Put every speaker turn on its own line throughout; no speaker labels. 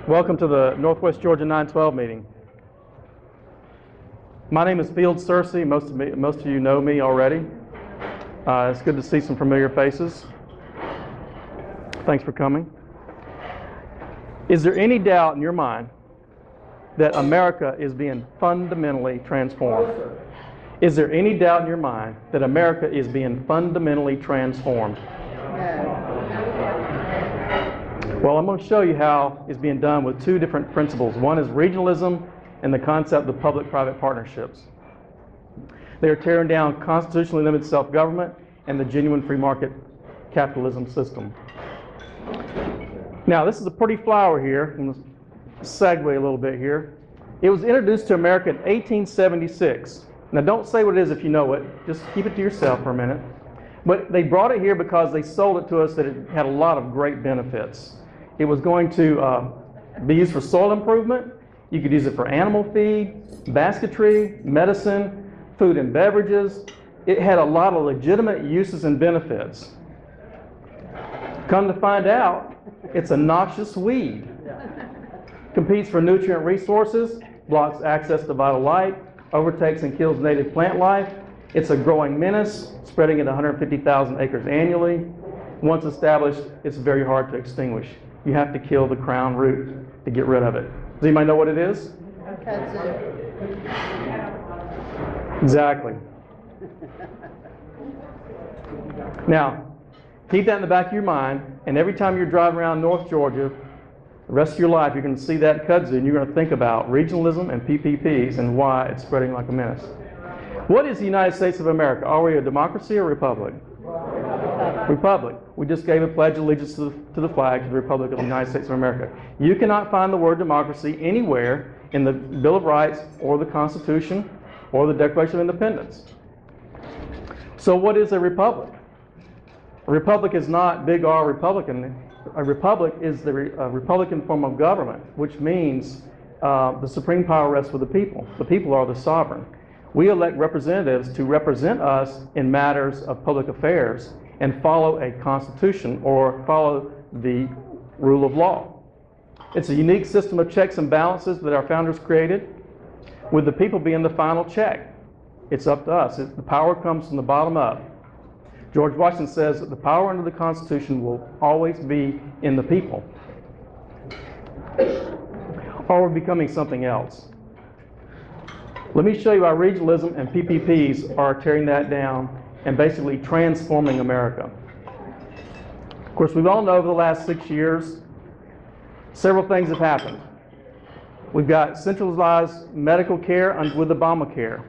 Welcome to the Northwest Georgia 912 meeting. My name is Searcy. Most of you know me already. It's good to see some familiar faces. Thanks for coming. Is there any doubt in your mind that America is being fundamentally transformed? Is there any doubt in your mind that America is being fundamentally transformed? Well, I'm going to show you how it's being done with two different principles. One is regionalism and the concept of public-private partnerships. They are tearing down constitutionally limited self-government and the genuine free market capitalism system. Now, this is a pretty flower here. I'm going to segue a little bit here. It was introduced to America in 1876. Now, don't say what it is if you know it. Just keep it to yourself for a minute. But they brought it here because they sold it to us that it had a lot of great benefits. It was going to be used for soil improvement. You could use it for animal feed, basketry, medicine, food and beverages. It had a lot of legitimate uses and benefits. Come to find out, it's a noxious weed. Competes for nutrient resources, blocks access to vital light, overtakes and kills native plant life. It's a growing menace, spreading into 150,000 acres annually. Once established, it's very hard to extinguish. You have to kill the crown root to get rid of it. Does anybody know what it is? Exactly. Now, keep that in the back of your mind, and every time you're driving around North Georgia, the rest of your life, you're going to see that kudzu, and you're going to think about regionalism and PPPs and why it's spreading like a menace. What is the United States of America? Are we a democracy or a republic? Republic. We just gave a pledge of allegiance to the flag, to the Republic of the United States of America. You cannot find the word democracy anywhere in the Bill of Rights or the Constitution or the Declaration of Independence. So what is a republic? A republic is not big R Republican. A republic is the Republican form of government, which means the supreme power rests with the people. The people are the sovereign. We elect representatives to represent us in matters of public affairs and follow a constitution or follow the rule of law. It's a unique system of checks and balances that our founders created, with the people being the final check. It's up to us. The power comes from the bottom up. George Washington says that the power under the Constitution will always be in the people. Or we're becoming something else. Let me show you how regionalism and PPPs are tearing that down and basically transforming America. Of course, we all know over the last 6 years, several things have happened. We've got centralized medical care with Obamacare.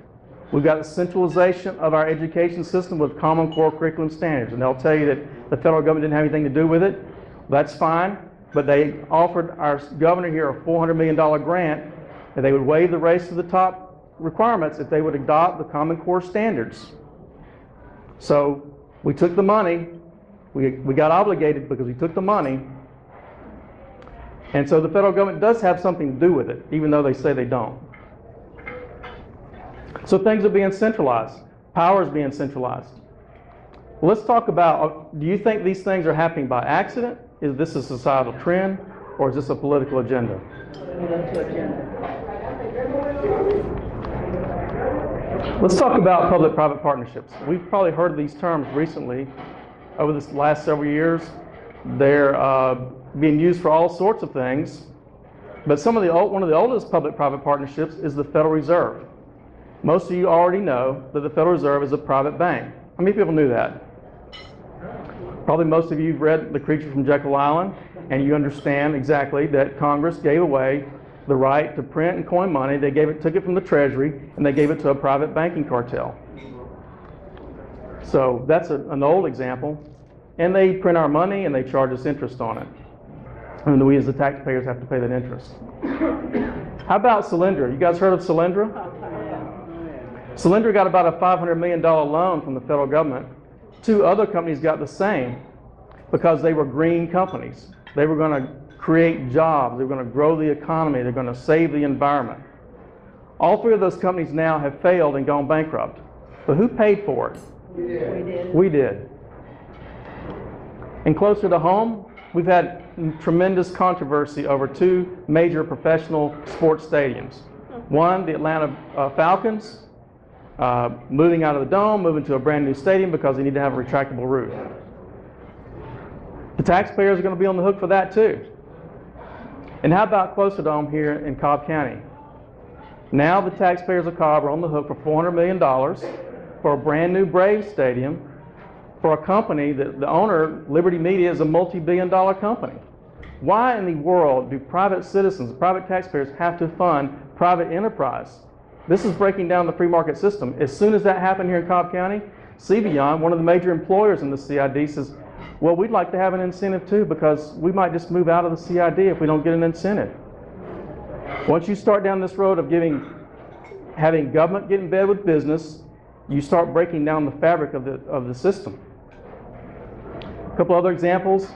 We've got the centralization of our education system with Common Core curriculum standards. And they'll tell you that the federal government didn't have anything to do with it. That's fine. But they offered our governor here a $400 million grant that they would waive the race to the top requirements if they would adopt the Common Core standards. So we took the money. We got obligated because we took the money. And so the federal government does have something to do with it, even though they say they don't. So things are being centralized. Power is being centralized. Well, let's talk about, do you think these things are happening by accident? Is this a societal trend, or is this a political agenda? Let's talk about public-private partnerships. We've probably heard of these terms recently over the last several years. They're being used for all sorts of things. But one of the oldest public-private partnerships is the Federal Reserve. Most of you already know that the Federal Reserve is a private bank. How many people knew that? Probably most of you have read The Creature from Jekyll Island, and you understand exactly that Congress gave away the right to print and coin money. They took it from the Treasury, and they gave it to a private banking cartel. So that's an old example. And they print our money, and they charge us interest on it. And we as the taxpayers have to pay that interest. How about Solyndra? You guys heard of Solyndra? Solyndra got about a $500 million loan from the federal government. Two other companies got the same because they were green companies. They were going to create jobs. They were going to grow the economy. They're going to save the environment. All three of those companies now have failed and gone bankrupt. But who paid for it?
We did.
We did. And closer to home, we've had tremendous controversy over two major professional sports stadiums. One, the Atlanta Falcons, moving out of the dome, moving to a brand new stadium because they need to have a retractable roof. The taxpayers are going to be on the hook for that too. And how about closer to home here in Cobb County? Now the taxpayers of Cobb are on the hook for $400 million for a brand new Braves stadium for a company that the owner, Liberty Media, is a multi-billion-dollar company. Why in the world do private citizens, private taxpayers have to fund private enterprise? This is breaking down the free market system. As soon as that happened here in Cobb County, CBION, one of the major employers in the CID, says, well, we'd like to have an incentive too because we might just move out of the CID if we don't get an incentive. Once you start down this road of having government get in bed with business, you start breaking down the fabric of the system. A couple other examples,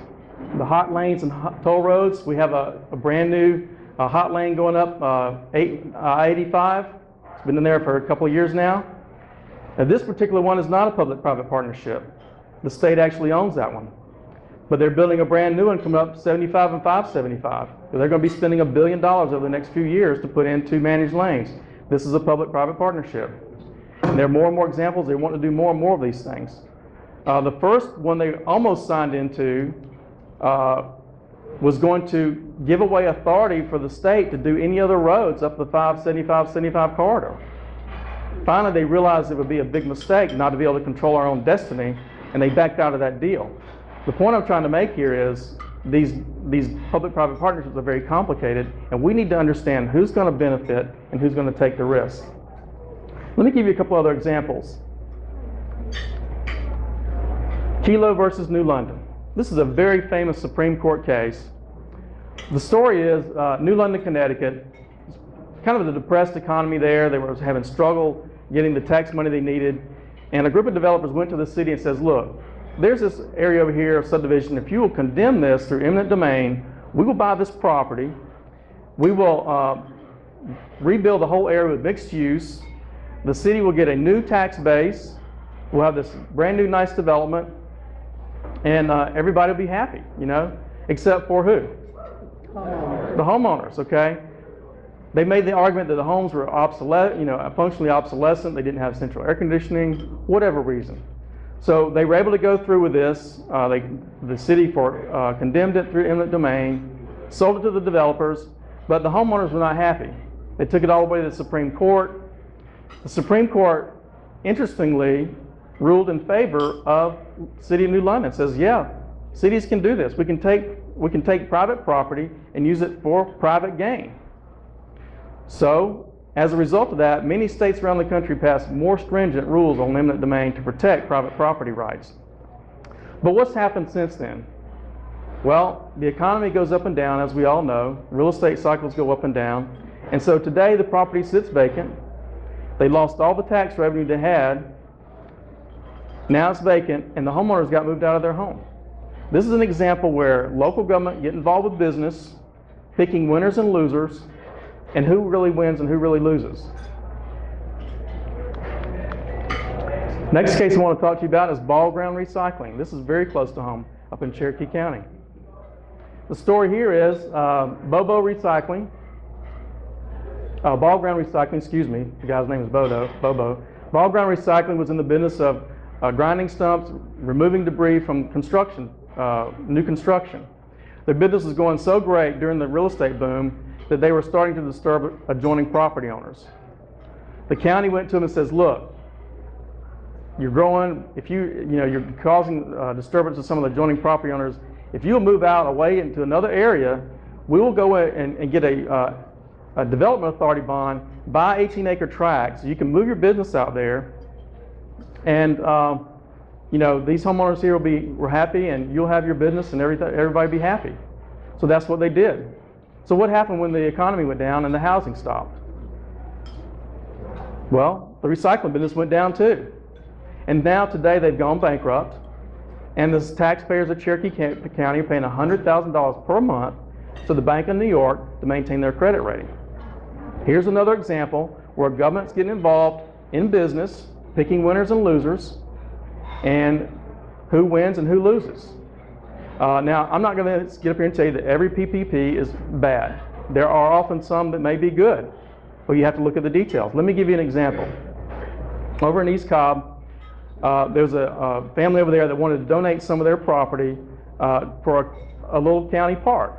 the hot lanes and toll roads. We have a brand new hot lane going up I-85. It's been in there for a couple of years now. Now this particular one is not a public-private partnership. The state actually owns that one. But they're building a brand new one coming up 75 and 575. They're going to be spending $1 billion over the next few years to put in 2 managed lanes. This is a public-private partnership. And there are more and more examples. They want to do more and more of these things. The first one they almost signed into was going to give away authority for the state to do any other roads up the 575 corridor. Finally, they realized it would be a big mistake not to be able to control our own destiny, and they backed out of that deal. The point I'm trying to make here is these public-private partnerships are very complicated, and we need to understand who's going to benefit and who's going to take the risk. Let me give you a couple other examples. Kelo versus New London. This is a very famous Supreme Court case. The story is New London, Connecticut, kind of a depressed economy there. They were having struggle getting the tax money they needed. And a group of developers went to the city and says, look, there's this area over here of subdivision. If you will condemn this through eminent domain, we will buy this property. We will rebuild the whole area with mixed use. The city will get a new tax base. We'll have this brand new nice development. And everybody will be happy, you know, except for who? The homeowners, okay? They made the argument that the homes were obsolete, you know, functionally obsolescent. They didn't have central air conditioning, whatever reason. So they were able to go through with this. The city condemned it through eminent domain, sold it to the developers, but the homeowners were not happy. They took it all the way to the Supreme Court. The Supreme Court, interestingly, ruled in favor of City of New London. It says, yeah, cities can do this. We can take private property and use it for private gain. So, as a result of that, many states around the country passed more stringent rules on eminent domain to protect private property rights. But what's happened since then? Well, the economy goes up and down, as we all know. Real estate cycles go up and down. And so today the property sits vacant. They lost all the tax revenue they had. Now it's vacant, and the homeowners got moved out of their home. This is an example where local government get involved with business, picking winners and losers, and who really wins and who really loses. Next case I want to talk to you about is ball ground recycling. This is very close to home, up in Cherokee County. The story here is Bobo Recycling. Ball ground recycling, excuse me, the guy's name is Bobo. Ball ground recycling was in the business of grinding stumps, removing debris from construction, new construction. Their business was going so great during the real estate boom that they were starting to disturb adjoining property owners. The county went to them and says, look, you're growing, you're causing disturbance to some of the adjoining property owners. If you'll move out away into another area, we will go and get a development authority bond, buy 18-acre tracts. You can move your business out there, and these homeowners here were happy, and you'll have your business, and everybody be happy. So that's what they did. So what happened when the economy went down and the housing stopped? Well, the recycling business went down too. And now today they've gone bankrupt, and the taxpayers of Cherokee County are paying $100,000 per month to the Bank of New York to maintain their credit rating. Here's another example where government's getting involved in business, picking winners and losers, and who wins and who loses. Now, I'm not going to get up here and tell you that every PPP is bad. There are often some that may be good, but you have to look at the details. Let me give you an example. Over in East Cobb, there's a family over there that wanted to donate some of their property for a little county park.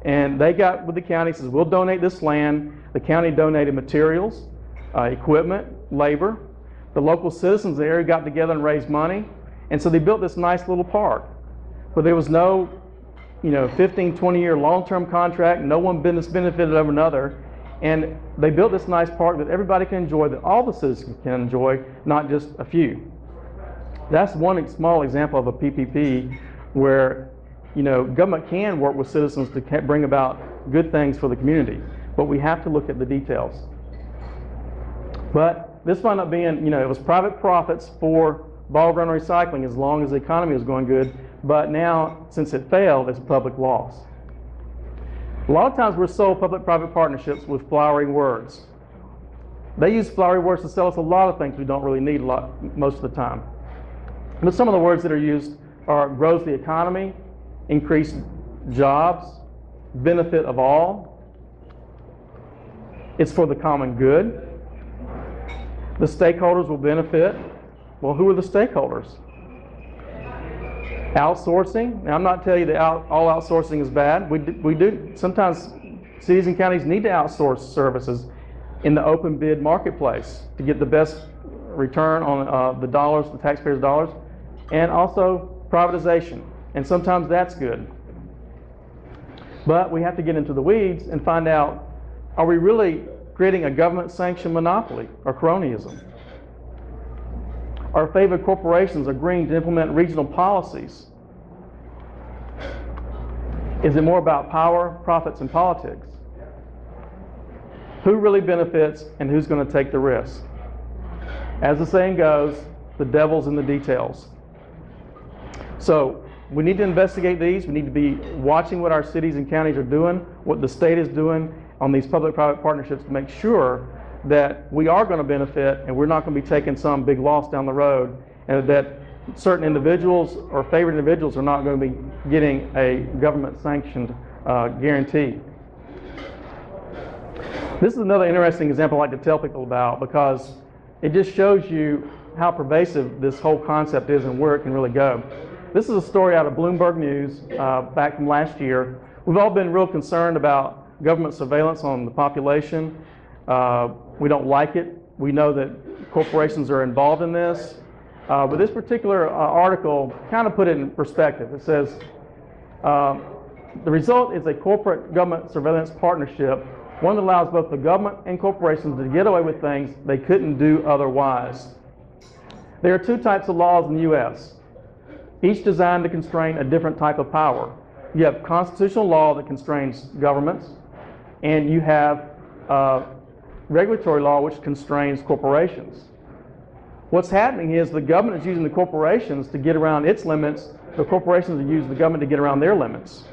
And they got with the county, says, we'll donate this land. The county donated materials, equipment, labor. The local citizens in the area got together and raised money. And so they built this nice little park. But there was no 15, 20-year long-term contract. No one business benefited over another. And they built this nice park that everybody can enjoy, that all the citizens can enjoy, not just a few. That's one small example of a PPP where government can work with citizens to bring about good things for the community. But we have to look at the details. But this wound up being, it was private profits for ball ground recycling as long as the economy was going good. But now, since it failed, it's a public loss. A lot of times we're sold public-private partnerships with flowery words. They use flowery words to sell us a lot of things we don't really need most of the time. But some of the words that are used are grows the economy, increase jobs, benefit of all. It's for the common good. The stakeholders will benefit. Well, who are the stakeholders? Outsourcing. Now, I'm not telling you that all outsourcing is bad. We do. Sometimes cities and counties need to outsource services in the open bid marketplace to get the best return on the dollars, the taxpayers' dollars, and also privatization. And sometimes that's good. But we have to get into the weeds and find out, are we really creating a government-sanctioned monopoly or cronyism? Are favored corporations agreeing to implement regional policies? Is it more about power, profits, and politics? Who really benefits and who's going to take the risk? As the saying goes, the devil's in the details. So we need to investigate these. We need to be watching what our cities and counties are doing, what the state is doing on these public-private partnerships to make sure that we are going to benefit and we're not going to be taking some big loss down the road, and that certain individuals or favored individuals are not going to be getting a government-sanctioned guarantee. This is another interesting example I like to tell people about because it just shows you how pervasive this whole concept is and where it can really go. This is a story out of Bloomberg News back from last year. We've all been real concerned about government surveillance on the population. We don't like it. We know that corporations are involved in this. But this particular article kind of put it in perspective. It says, the result is a corporate government surveillance partnership, one that allows both the government and corporations to get away with things they couldn't do otherwise. There are two types of laws in the U.S., each designed to constrain a different type of power. You have constitutional law that constrains governments, and you have regulatory law which constrains corporations. What's happening is the government is using the corporations to get around its limits. The corporations are using the government to get around their limits.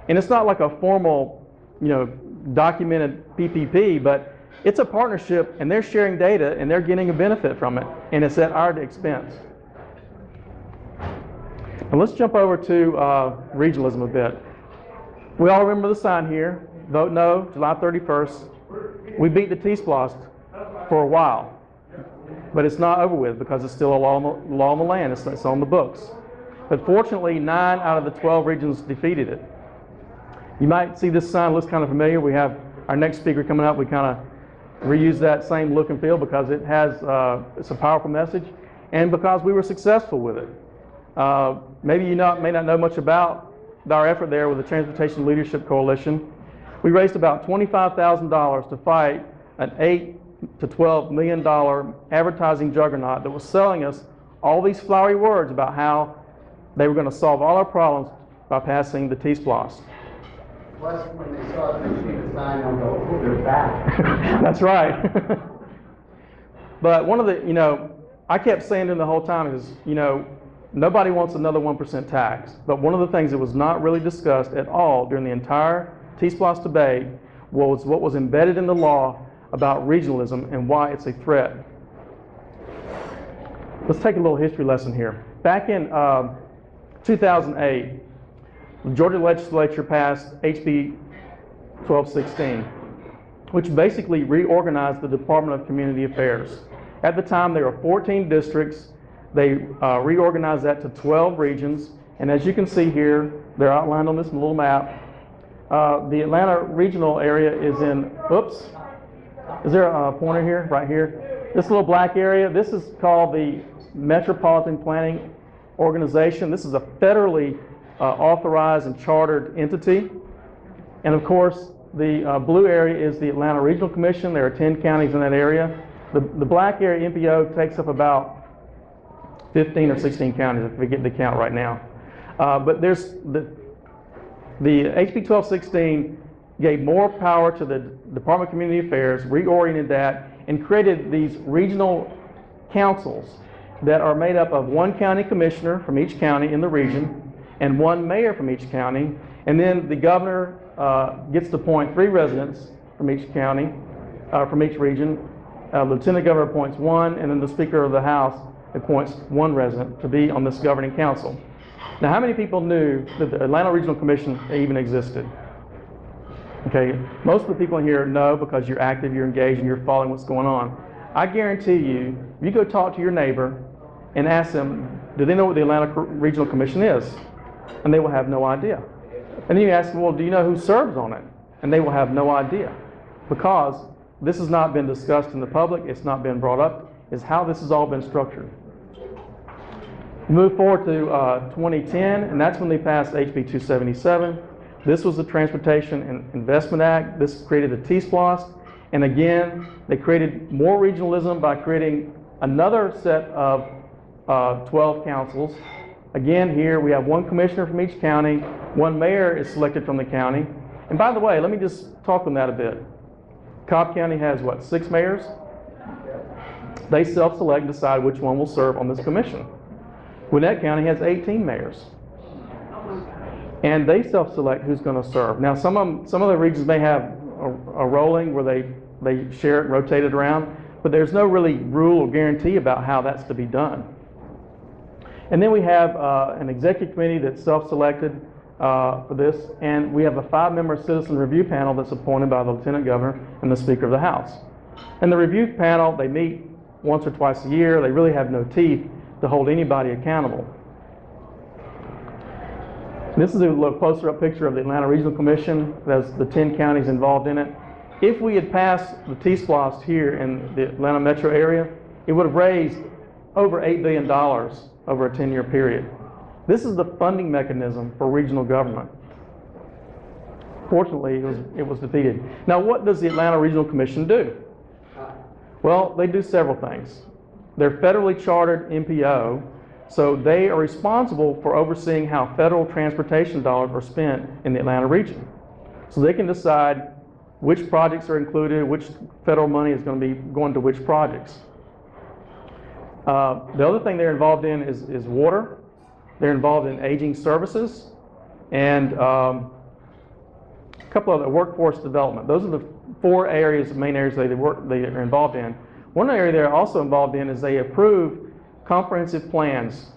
And it's not like a formal, documented PPP, but it's a partnership, and they're sharing data, and they're getting a benefit from it, and it's at our expense. And let's jump over to regionalism a bit. We all remember the sign here, vote no, July 31st. We beat the T-Splost for a while, but it's not over with because it's still a law on the land. It's on the books. But fortunately, 9 out of the 12 regions defeated it. You might see this sign looks kind of familiar. We have our next speaker coming up. We kind of reuse that same look and feel because it has it's a powerful message, and because we were successful with it. Maybe you may not know much about our effort there with the Transportation Leadership Coalition. We raised about $25,000 to fight an $8 to $12 million advertising juggernaut that was selling us all these flowery words about how they were going to solve all our problems by passing the T-Splost.
Plus, when they saw it, they see the sign on the back.
That's right. But one of the, I kept saying to them the whole time is, nobody wants another 1% tax. But one of the things that was not really discussed at all during the entire T-Splost debate was what was embedded in the law about regionalism and why it's a threat. Let's take a little history lesson here. Back in 2008, the Georgia legislature passed HB 1216, which basically reorganized the Department of Community Affairs. At the time, there were 14 districts. They reorganized that to 12 regions, and as you can see here, they're outlined on this little map. The Atlanta regional area is in, oops, is there a pointer here, right here? This little black area, this is called the Metropolitan Planning Organization. This is a federally authorized and chartered entity. And of course, the blue area is the Atlanta Regional Commission. There are 10 counties in that area. The black area, MPO, takes up about 15 or 16 counties, if we get the count right now. But there's the HB 1216 gave more power to the Department of Community Affairs, reoriented that, and created these regional councils that are made up of one county commissioner from each county in the region and one mayor from each county, and then the governor gets to appoint 3 residents from each county, from each region. Lieutenant governor appoints 1, and then the Speaker of the House appoints 1 resident to be on this governing council. Now, how many people knew that the Atlanta Regional Commission even existed? Okay, most of the people in here know because you're active, you're engaged, and you're following what's going on. I guarantee you, if you go talk to your neighbor and ask them, do they know what the Atlanta Regional Commission is? And they will have no idea. And then you ask them, well, do you know who serves on it? And they will have no idea, because this has not been discussed in the public, it's not been brought up, is how this has all been structured. Move forward to 2010, and that's when they passed HB 277. This was the Transportation and Investment Act. This created the T-SPLOST, and again, they created more regionalism by creating another set of 12 councils. Again, here we have 1 commissioner from each county, 1 mayor is selected from the county. And by the way, let me just talk on that a bit. Cobb County has what, 6 mayors? They self-select and decide which one will serve on this commission. Gwinnett County has 18 mayors. And they self-select who's going to serve. Now, some of the regions may have a rolling where they share it and rotate it around, but there's no really rule or guarantee about how that's to be done. And then we have an executive committee that's self-selected for this, and we have a 5-member citizen review panel that's appointed by the Lieutenant Governor and the Speaker of the House. And the review panel, they meet once or twice a year. They really have no teeth to hold anybody accountable. This is a little closer up picture of the Atlanta Regional Commission. There's the 10 counties involved in it. If we had passed the T-SPLOST here in the Atlanta metro area, it would have raised over $8 billion over a 10-year period. This is the funding mechanism for regional government. Fortunately, it was defeated. Now, what does the Atlanta Regional Commission do? Well, they do several things. They're federally chartered MPO, so they are responsible for overseeing how federal transportation dollars are spent in the Atlanta region. So they can decide which projects are included, which federal money is going to be going to which projects. The other thing they're involved in is water. They're involved in aging services and a couple of the workforce development. Those are the 4 areas, main areas they are involved in. One area they're also involved in is they approve comprehensive plans.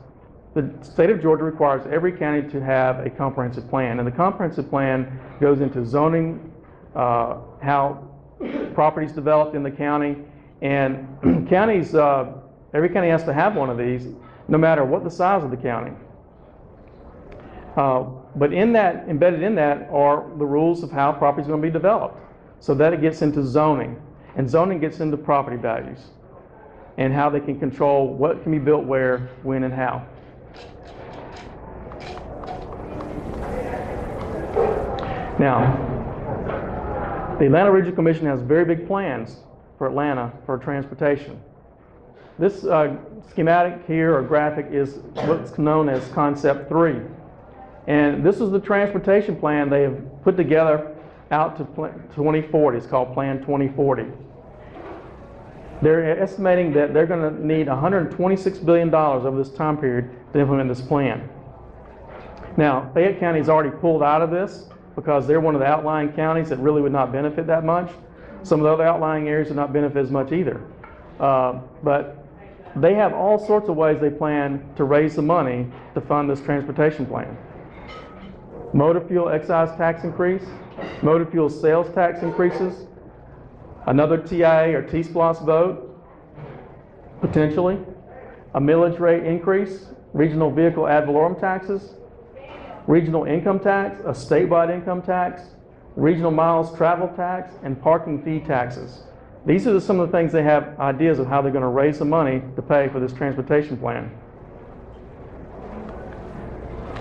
The state of Georgia requires every county to have a comprehensive plan, and the comprehensive plan goes into zoning, how property is developed in the county, and counties, every county has to have one of these, no matter what the size of the county. But in that, embedded in that, are the rules of how property is going to be developed, so that it gets into zoning, and zoning gets into property values, and how they can control what can be built where, when, and how. Now, the Atlanta Regional Commission has very big plans for Atlanta for transportation. This schematic here, or graphic, is what's known as Concept 3. And this is the transportation plan they have put together out to 2040. It's called Plan 2040. They're estimating that they're going to need $126 billion over this time period to implement this plan. Now, Fayette County has already pulled out of this because they're one of the outlying counties that really would not benefit that much. Some of the other outlying areas would not benefit as much either. But they have all sorts of ways they plan to raise the money to fund this transportation plan. motor fuel excise tax increase, motor fuel sales tax increases, another TIA or T-SPLOS vote, potentially, a millage rate increase, regional vehicle ad valorem taxes, regional income tax, a statewide income tax, regional miles travel tax, and parking fee taxes. These are some of the things they have ideas of how they're going to raise the money to pay for this transportation plan.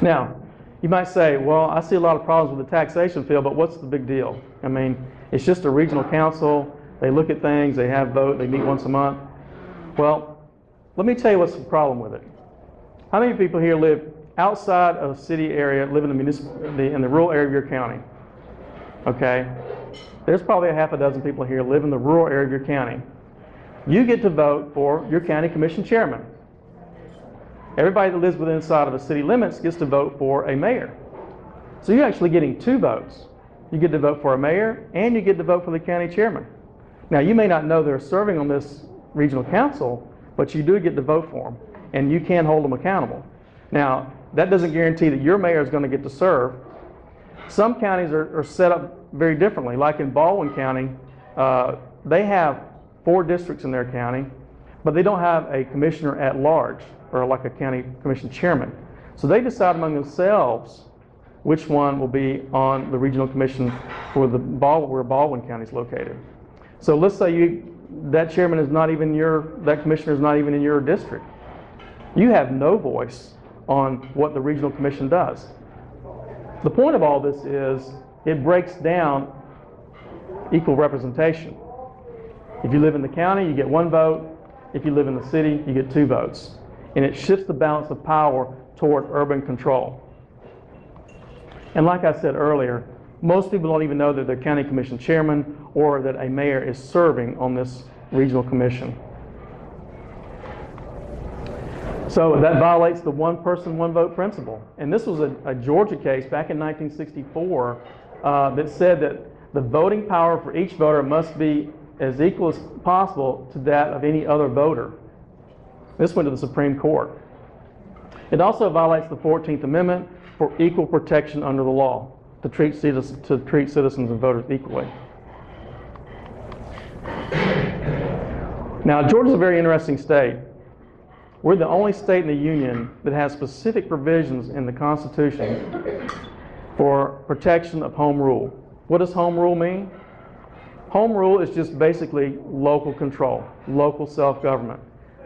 Now, you might say, well, I see a lot of problems with the taxation field, but what's the big deal? I mean, it's just a regional council. They look at things, they have vote, they meet once a month. Well, let me tell you what's the problem with it. How many people here live outside of the city area, live in the rural area of your county? Okay, there's probably a half a dozen people here live in the rural area of your county. You get to vote for your county commission chairman. Everybody that lives within inside of the city limits gets to vote for a mayor. So you're actually getting two votes. You get to vote for a mayor and you get to vote for the county chairman. Now you may not know they're serving on this regional council, but you do get to vote for them and you can hold them accountable. Now that doesn't guarantee that your mayor is going to get to serve. Some counties are set up very differently. Like in Baldwin County, they have 4 districts in their county, but they don't have a commissioner at large or like a county commission chairman. So they decide among themselves which one will be on the regional commission for where Baldwin County is located. So let's say that chairman is not even that commissioner is not even in your district. You have no voice on what the regional commission does. The point of all this is it breaks down equal representation. If you live in the county, you get 1 vote. If you live in the city, you get 2 votes. And it shifts the balance of power toward urban control. And like I said earlier, most people don't even know that they're county commission chairman or that a mayor is serving on this regional commission. So that violates the 1 person, 1 vote principle. And this was a Georgia case back in 1964 that said that the voting power for each voter must be as equal as possible to that of any other voter. This went to the Supreme Court. It also violates the 14th Amendment for equal protection under the law, to treat citizens and voters equally. Now, Georgia's a very interesting state. We're the only state in the Union that has specific provisions in the Constitution for protection of home rule. What does home rule mean? Home rule is just basically local control, local self-government.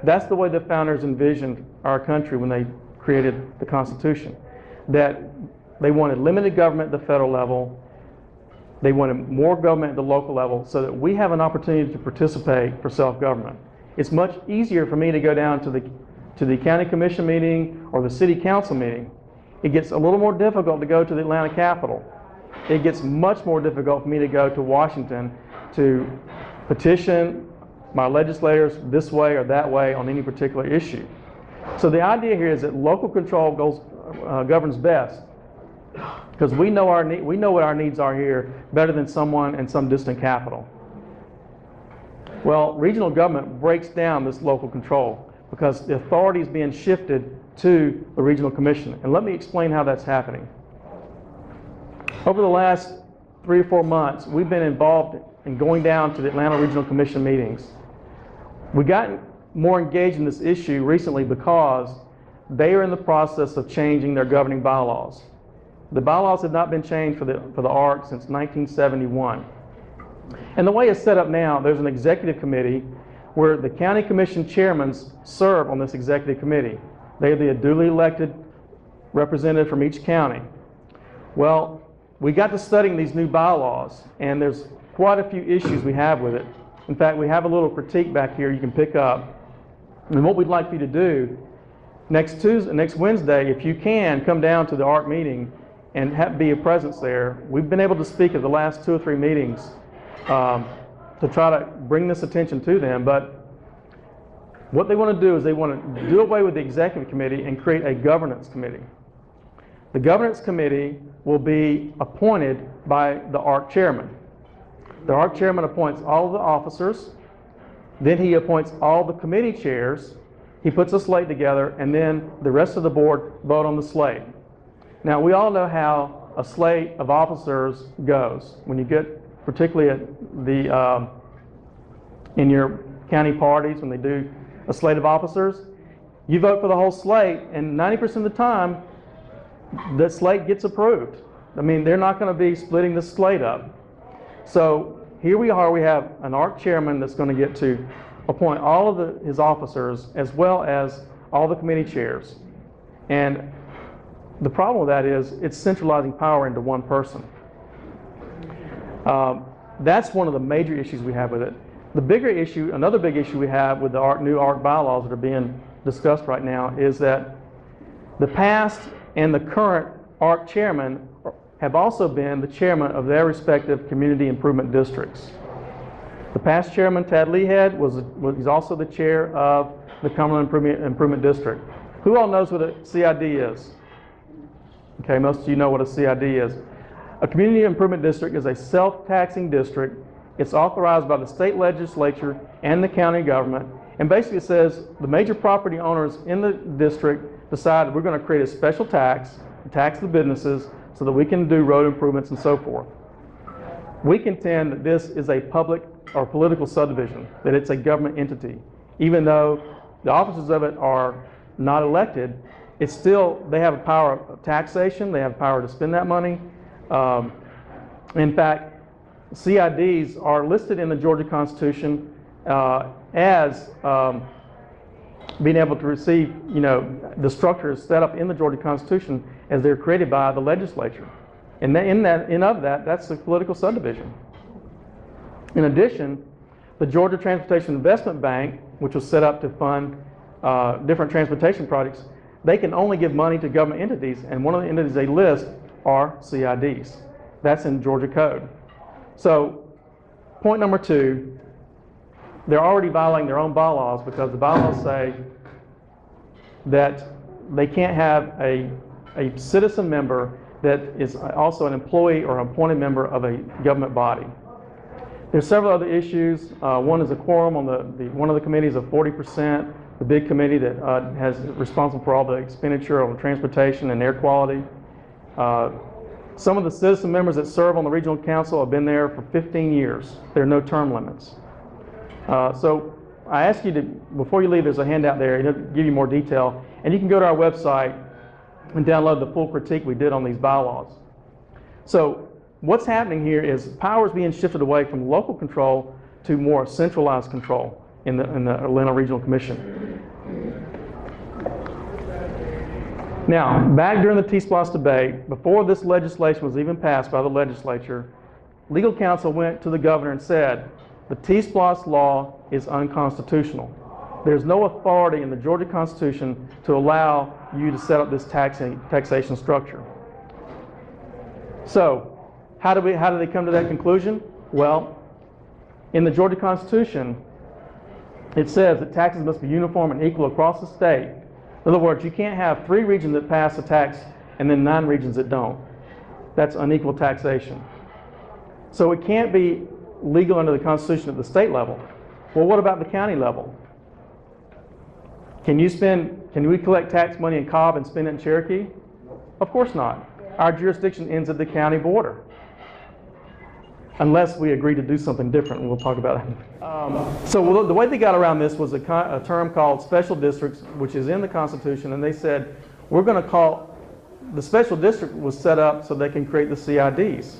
That's the way the founders envisioned our country when they created the Constitution. That they wanted limited government at the federal level, they wanted more government at the local level so that we have an opportunity to participate for self-government. It's much easier for me to go down to the county commission meeting or the city council meeting. It gets a little more difficult to go to the Atlanta Capitol. It gets much more difficult for me to go to Washington to petition my legislators this way or that way on any particular issue. So the idea here is that local control governs best because we know what our needs are here better than someone in some distant capital. Well, regional government breaks down this local control because the authority is being shifted to the regional commission. And let me explain how that's happening. Over the last 3 or 4 months, we've been involved in going down to the Atlanta Regional Commission meetings. We got more engaged in this issue recently because they are in the process of changing their governing bylaws. The bylaws have not been changed for the ARC since 1971. And the way it's set up now, there's an executive committee where the county commission chairmen serve on this executive committee. They are the duly elected representative from each county. Well, we got to studying these new bylaws, and there's quite a few issues we have with it. In fact, we have a little critique back here you can pick up. And what we'd like for you to do, next Wednesday, if you can, come down to the ARC meeting and be a presence there. We've been able to speak at the last 2 or 3 meetings to try to bring this attention to them. But what they want to do is they want to do away with the executive committee and create a governance committee. The governance committee will be appointed by the ARC chairman. The ARC chairman appoints all of the officers, then he appoints all the committee chairs, he puts a slate together, and then the rest of the board vote on the slate. Now, we all know how a slate of officers goes. When you get, particularly at the, in your county parties, when they do a slate of officers, you vote for the whole slate, and 90% of the time, the slate gets approved. I mean, they're not going to be splitting the slate up. So here we are, we have an ARC chairman that's going to get to appoint all of his officers as well as all the committee chairs. And the problem with that is it's centralizing power into one person. That's one of the major issues we have with it. The bigger issue, another big issue we have with the new ARC bylaws that are being discussed right now is that the past and the current ARC chairman have also been the chairman of their respective community improvement districts. The past chairman, Tad Leahead, he's also the chair of the Cumberland Improvement District. Who all knows what a CID is? Okay, most of you know what a CID is. A community improvement district is a self-taxing district. It's authorized by the state legislature and the county government, and basically it says the major property owners in the district decide we're going to create a special tax, tax the businesses, so that we can do road improvements and so forth. We contend that this is a public or political subdivision, that it's a government entity. Even though the officers of it are not elected, it's still, they have a power of taxation, they have power to spend that money. In fact, CIDs are listed in the Georgia Constitution as being able to receive, the structure is set up in the Georgia Constitution as they're created by the legislature. And that's a political subdivision. In addition, the Georgia Transportation Investment Bank, which was set up to fund different transportation projects, they can only give money to government entities, and one of the entities they list are CIDs. That's in Georgia code. So, point number 2, they're already violating their own bylaws because the bylaws say that they can't have a citizen member that is also an employee or appointed member of a government body. There's several other issues. One is a quorum on one of the committees of 40%, the big committee that has responsible for all the expenditure on transportation and air quality. Some of the citizen members that serve on the regional council have been there for 15 years. There are no term limits. So I ask you to, before you leave, there's a handout there, it'll give you more detail, and you can go to our website and download the full critique we did on these bylaws. So what's happening here is power is being shifted away from local control to more centralized control in the Atlanta Regional Commission. Now, back during the T-Splosh debate, before this legislation was even passed by the legislature, legal counsel went to the governor and said, the T-Splosh law is unconstitutional. There's no authority in the Georgia Constitution to allow you to set up this taxation structure. So, how do they come to that conclusion? Well, in the Georgia Constitution, it says that taxes must be uniform and equal across the state. In other words, you can't have 3 regions that pass a tax and then 9 regions that don't. That's unequal taxation. So it can't be legal under the Constitution at the state level. Well, what about the county level? Can we collect tax money in Cobb and spend it in Cherokee? Of course not. Our jurisdiction ends at the county border. Unless we agree to do something different, and we'll talk about that. So the way they got around this was a term called special districts, which is in the Constitution, and they said, we're going to call, the special district was set up so they can create the CIDs.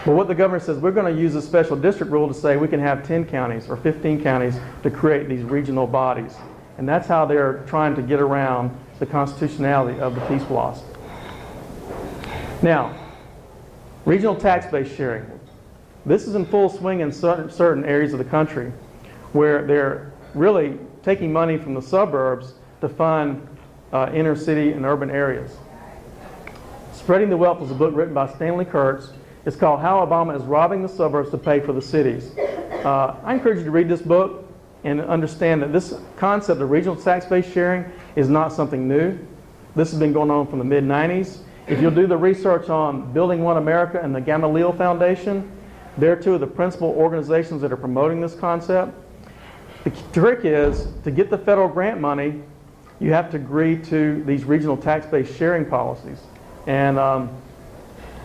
But what the governor says, we're going to use the special district rule to say we can have 10 counties or 15 counties to create these regional bodies. And that's how they're trying to get around the constitutionality of the T-Splosh. Now, regional tax-based sharing. This is in full swing in certain areas of the country where they're really taking money from the suburbs to fund inner city and urban areas. Spreading the Wealth was a book written by Stanley Kurtz. It's called How Obama is Robbing the Suburbs to Pay for the Cities. I encourage you to read this book and understand that this concept of regional tax-based sharing is not something new. This has been going on from the mid-90s. If you'll do the research on Building One America and the Gamaliel Foundation, they're 2 of the principal organizations that are promoting this concept. The trick is, to get the federal grant money, you have to agree to these regional tax-based sharing policies. And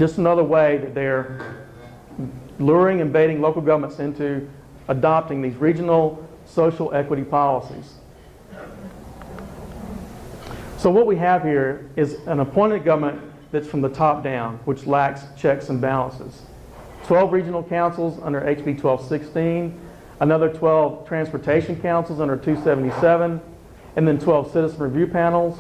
Just another way that they're luring and baiting local governments into adopting these regional social equity policies. So what we have here is an appointed government that's from the top down, which lacks checks and balances. 12 regional councils under HB 1216, another 12 transportation councils under 277, and then 12 citizen review panels.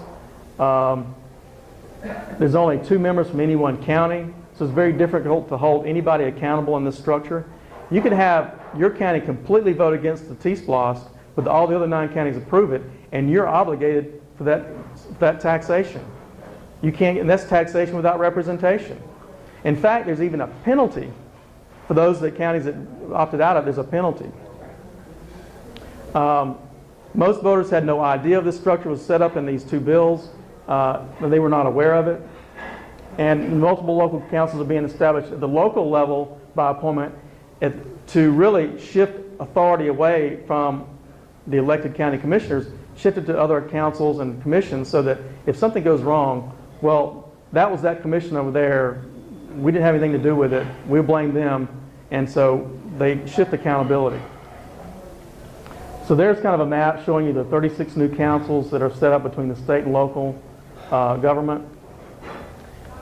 There's only 2 members from any one county, so it's very difficult to hold anybody accountable in this structure. You could have your county completely vote against the T-SPLOST, but all the other 9 counties approve it, and you're obligated for that taxation. You can't, and that's taxation without representation. In fact, there's even a penalty for those counties that opted out of. There's a penalty. Most voters had no idea of this structure was set up in these 2 bills. They were not aware of it. And multiple local councils are being established at the local level by appointment to really shift authority away from the elected county commissioners, shift it to other councils and commissions, so that if something goes wrong, well, that was that commission over there. We didn't have anything to do with it. We'll blame them. And so they shift accountability. So there's kind of a map showing you the 36 new councils that are set up between the state and local government.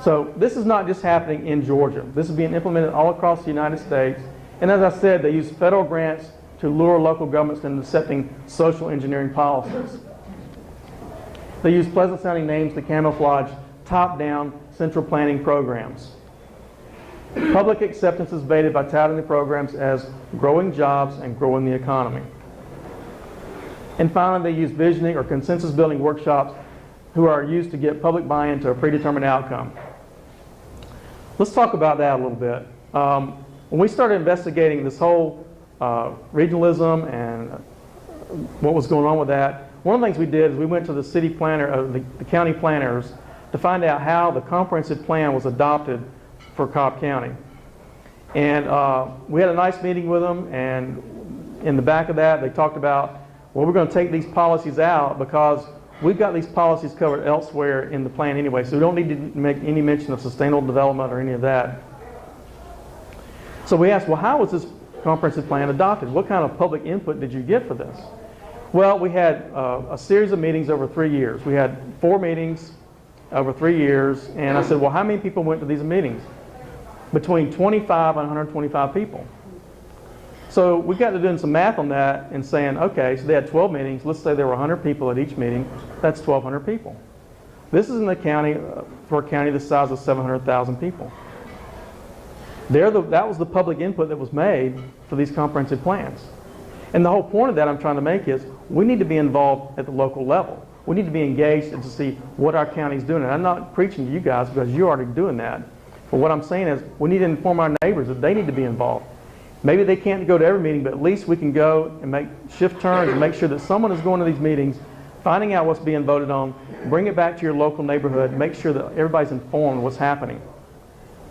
So this is not just happening in Georgia. This is being implemented all across the United States. And as I said, they use federal grants to lure local governments into accepting social engineering policies. They use pleasant sounding names to camouflage top-down central planning programs. Public acceptance is baited by touting the programs as growing jobs and growing the economy. And finally, they use visioning or consensus building workshops who are used to get public buy-in to a predetermined outcome. Let's talk about that a little bit. When we started investigating this whole regionalism and what was going on with that, one of the things we did is we went to the city planner, the county planners, to find out how the comprehensive plan was adopted for Cobb County. And we had a nice meeting with them, and in the back of that they talked about, well, we're going to take these policies out because we've got these policies covered elsewhere in the plan anyway, so we don't need to make any mention of sustainable development or any of that. So we asked, well, how was this comprehensive plan adopted? What kind of public input did you get for this? Well, we had a series of meetings over 3 years. We had 4 meetings over 3 years, and I said, well, how many people went to these meetings? Between 25 and 125 people. So we got to doing some math on that and saying, okay, so they had 12 meetings. Let's say there were 100 people at each meeting. That's 1,200 people. This is in the county, for a county the size of 700,000 people. That was the public input that was made for these comprehensive plans. And the whole point of that I'm trying to make is we need to be involved at the local level. We need to be engaged and to see what our county's doing. And I'm not preaching to you guys because you're already doing that. But what I'm saying is we need to inform our neighbors that they need to be involved. Maybe they can't go to every meeting, but at least we can go and make shift turns and make sure that someone is going to these meetings, finding out what's being voted on, bring it back to your local neighborhood, make sure that everybody's informed of what's happening.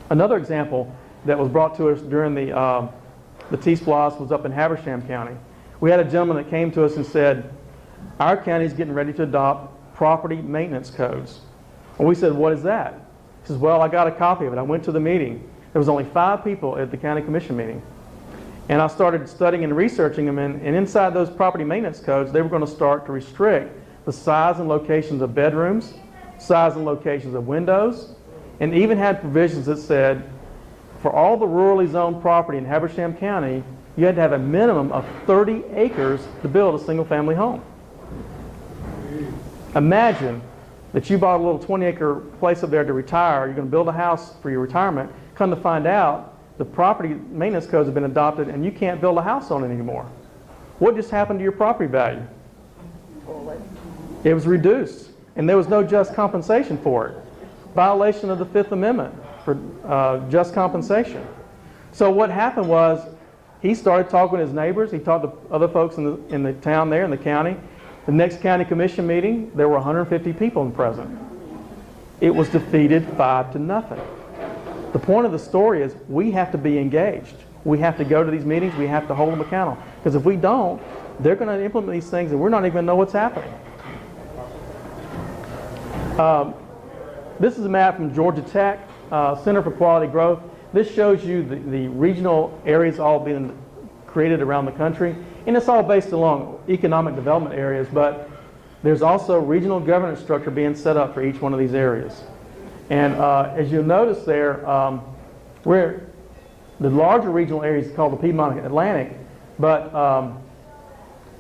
Another example that was brought to us during the T-SPLOST was up in Habersham County. We had a gentleman that came to us and said, our county is getting ready to adopt property maintenance codes. And we said, what is that? He says, well, I got a copy of it. I went to the meeting. There was only 5 people at the county commission meeting. And I started studying and researching them, and inside those property maintenance codes, they were going to start to restrict the size and locations of bedrooms, size and locations of windows, and even had provisions that said, for all the rurally zoned property in Habersham County, you had to have a minimum of 30 acres to build a single-family home. Imagine that you bought a little 20-acre place up there to retire. You're going to build a house for your retirement. Come to find out, the property maintenance codes have been adopted and you can't build a house on it anymore. What just happened to your property value? It was reduced, and there was no just compensation for it. Violation of the 5th Amendment for just compensation. So what happened was he started talking to his neighbors. He talked to other folks in the town there, in the county. The next county commission meeting, there were 150 people present. It was defeated 5-0. The point of the story is we have to be engaged. We have to go to these meetings. We have to hold them accountable. Because if we don't, they're going to implement these things and we're not even going to know what's happening. This is a map from Georgia Tech. Center for Quality Growth. This shows you the regional areas all being created around the country, and it's all based along economic development areas, but there's also regional governance structure being set up for each one of these areas. And as you'll notice there, we're the larger regional areas called the Piedmont Atlantic, but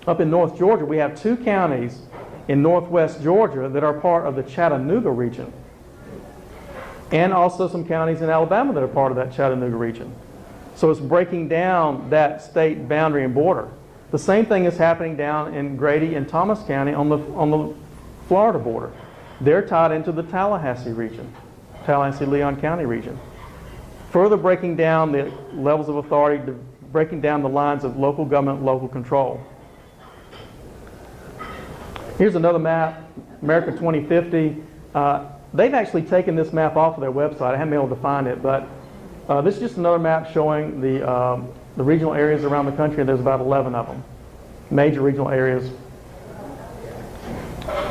up in North Georgia, we have 2 counties in northwest Georgia that are part of the Chattanooga region, and also some counties in Alabama that are part of that Chattanooga region. So it's breaking down that state boundary and border. The same thing is happening down in Grady and Thomas County on the Florida border. They're tied into the Tallahassee region, Tallahassee-Leon County region. Further breaking down the levels of authority, breaking down the lines of local government, local control. Here's another map, America 2050. They've actually taken this map off of their website. I haven't been able to find it, but this is just another map showing the regional areas around the country. There's about 11 of them, major regional areas.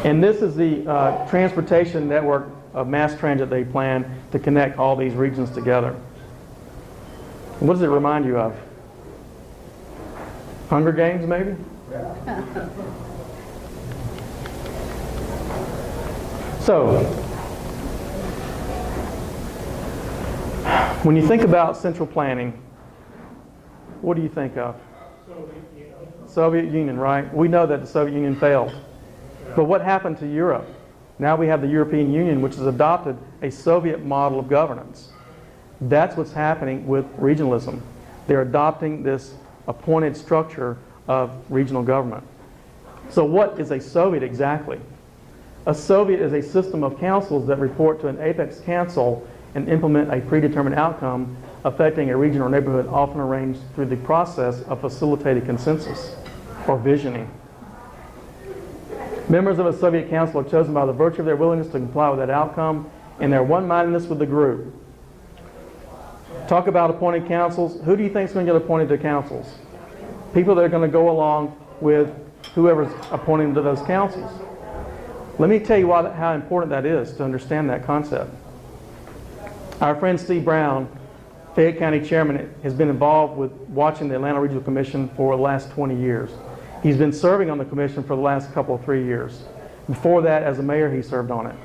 And this is the transportation network of mass transit they plan to connect all these regions together. What does it remind you of? Hunger Games, maybe? So, when you think about central planning, what do you think of? Soviet Union, right? We know that the Soviet Union failed. But what happened to Europe? Now we have the European Union, which has adopted a Soviet model of governance. That's what's happening with regionalism. They're adopting this appointed structure of regional government. So what is a Soviet exactly? A Soviet is a system of councils that report to an apex council and implement a predetermined outcome affecting a region or neighborhood, often arranged through the process of facilitated consensus or visioning. Members of a Soviet council are chosen by the virtue of their willingness to comply with that outcome and their one-mindedness with the group. Talk about appointed councils. Who do you think is going to get appointed to councils? People that are going to go along with whoever's appointing to those councils. Let me tell you how important that is to understand that concept. Our friend Steve Brown, Fayette County Chairman, has been involved with watching the Atlanta Regional Commission for the last 20 years. He's been serving on the commission for the last 3 years. Before that, as a mayor, he served on it.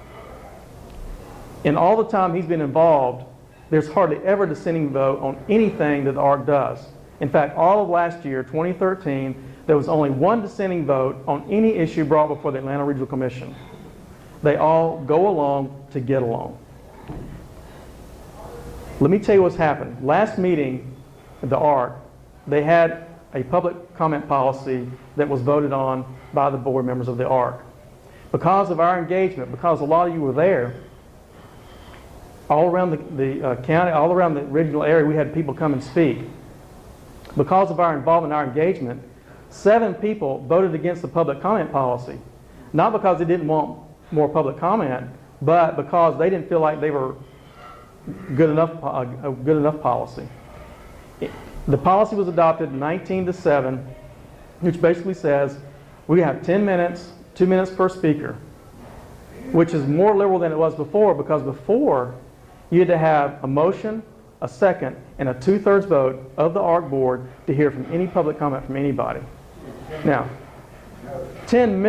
In all the time he's been involved, there's hardly ever a dissenting vote on anything that the ARC does. In fact, all of last year, 2013, there was only one dissenting vote on any issue brought before the Atlanta Regional Commission. They all go along to get along. Let me tell you what's happened. Last meeting at the ARC, they had a public comment policy that was voted on by the board members of the ARC. Because of our engagement, because a lot of you were there, all around the county, all around the regional area, we had people come and speak. Because of our involvement, our engagement, 7 people voted against the public comment policy. Not because they didn't want more public comment, but because they didn't feel like they were a good enough policy. The policy was adopted 19-7, which basically says we have 10 minutes, 2 minutes per speaker, which is more liberal than it was before, because before you had to have a motion, a second, and a 2/3 vote of the ARC board to hear from any public comment from anybody. Now, 10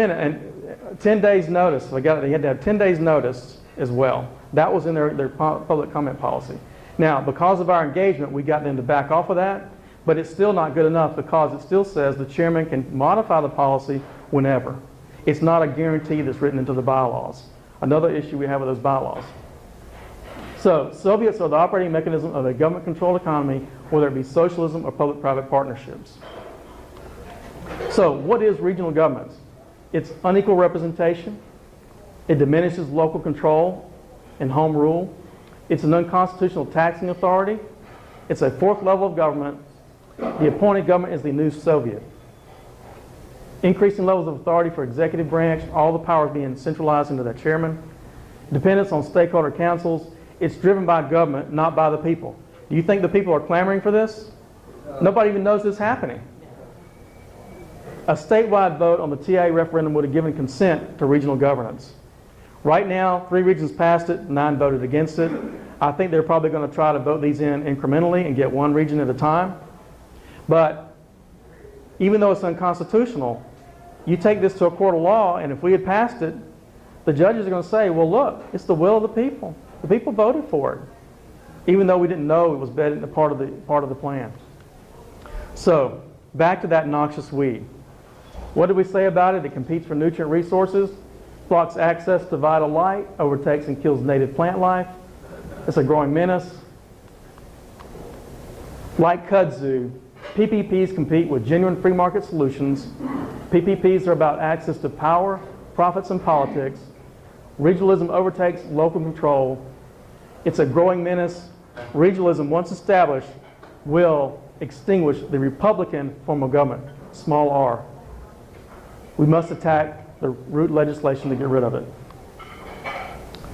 days notice. They had to have 10 days notice as well. That was in their public comment policy. Now, because of our engagement, we got them to back off of that, but it's still not good enough, because it still says the chairman can modify the policy whenever. It's not a guarantee that's written into the bylaws. Another issue we have with those bylaws. So, Soviets are the operating mechanism of a government-controlled economy, whether it be socialism or public-private partnerships. So, what is regional governments? It's unequal representation. It diminishes local control and home rule. It's an unconstitutional taxing authority. It's a 4th level of government. The appointed government is the new Soviet. Increasing levels of authority for executive branch, all the powers being centralized into the chairman. Dependence on stakeholder councils. It's driven by government, not by the people. Do you think the people are clamoring for this? Nobody even knows this is happening. A statewide vote on the TA referendum would have given consent to regional governance. Right now, 3 regions passed it, 9 voted against it. I think they're probably going to try to vote these in incrementally and get one region at a time. But even though it's unconstitutional, you take this to a court of law, and if we had passed it, the judges are going to say, well, look, it's the will of the people. The people voted for it, even though we didn't know it was part of the plan. So back to that noxious weed. What did we say about it? It competes for nutrient resources, blocks access to vital light, overtakes and kills native plant life. It's a growing menace. Like kudzu, PPPs compete with genuine free market solutions. PPPs are about access to power, profits, and politics. Regionalism overtakes local control. It's a growing menace. Regionalism, once established, will extinguish the Republican form of government, small r. We must attack the root legislation to get rid of it.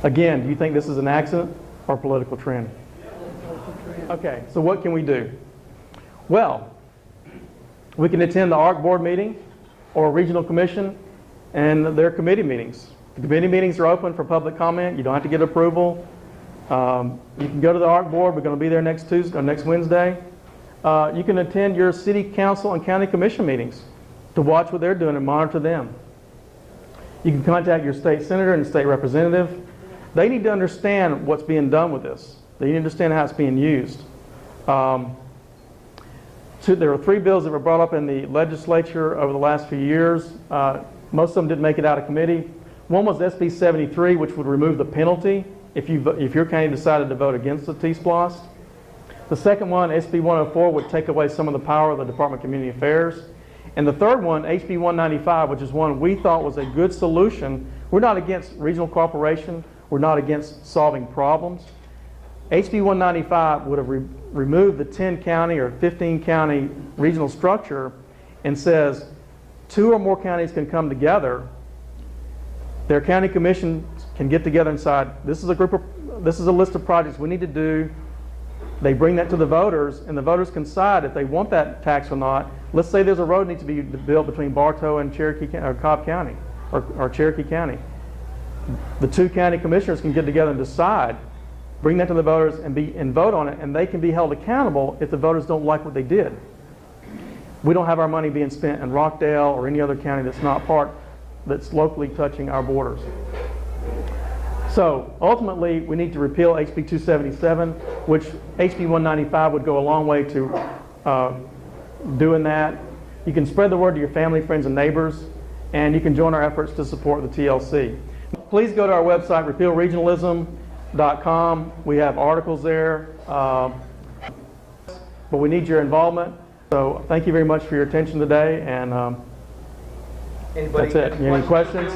Again, do you think this is an accident or a political trend? Okay, so what can we do? Well, we can attend the ARC board meeting or regional commission and their committee meetings. The committee meetings are open for public comment. You don't have to get approval. You can go to the ARC board. We're going to be there next Tuesday or next Wednesday. You can attend your city council and county commission meetings to watch what they're doing and monitor them. You can contact your state senator and state representative. They need to understand what's being done with this. They need to understand how it's being used. There were 3 bills that were brought up in the legislature over the last few years. Most of them didn't make it out of committee. One was SB 73, which would remove the penalty if your county decided to vote against the T-SPLOST. The second one, SB 104, would take away some of the power of the Department of Community Affairs. And the third one, HB 195, which is one we thought was a good solution. We're not against regional cooperation. We're not against solving problems. HB 195 would have removed the 10 county or 15 county regional structure and says 2 or more counties can come together. Their county commission can get together and decide, this is a list of projects we need to do. They bring that to the voters, and the voters can decide if they want that tax or not. Let's say there's a road that needs to be built between Bartow and Cobb County or Cherokee County. The 2 county commissioners can get together and decide, bring that to the voters and vote on it, and they can be held accountable if the voters don't like what they did. We don't have our money being spent in Rockdale or any other county that's locally touching our borders. So ultimately, we need to repeal HB 277, which HB 195 would go a long way to doing that. You can spread the word to your family, friends, and neighbors, and you can join our efforts to support the TLC. Please go to our website, repealregionalism.com. We have articles there, but we need your involvement. So thank you very much for your attention today, and that's it. Any questions?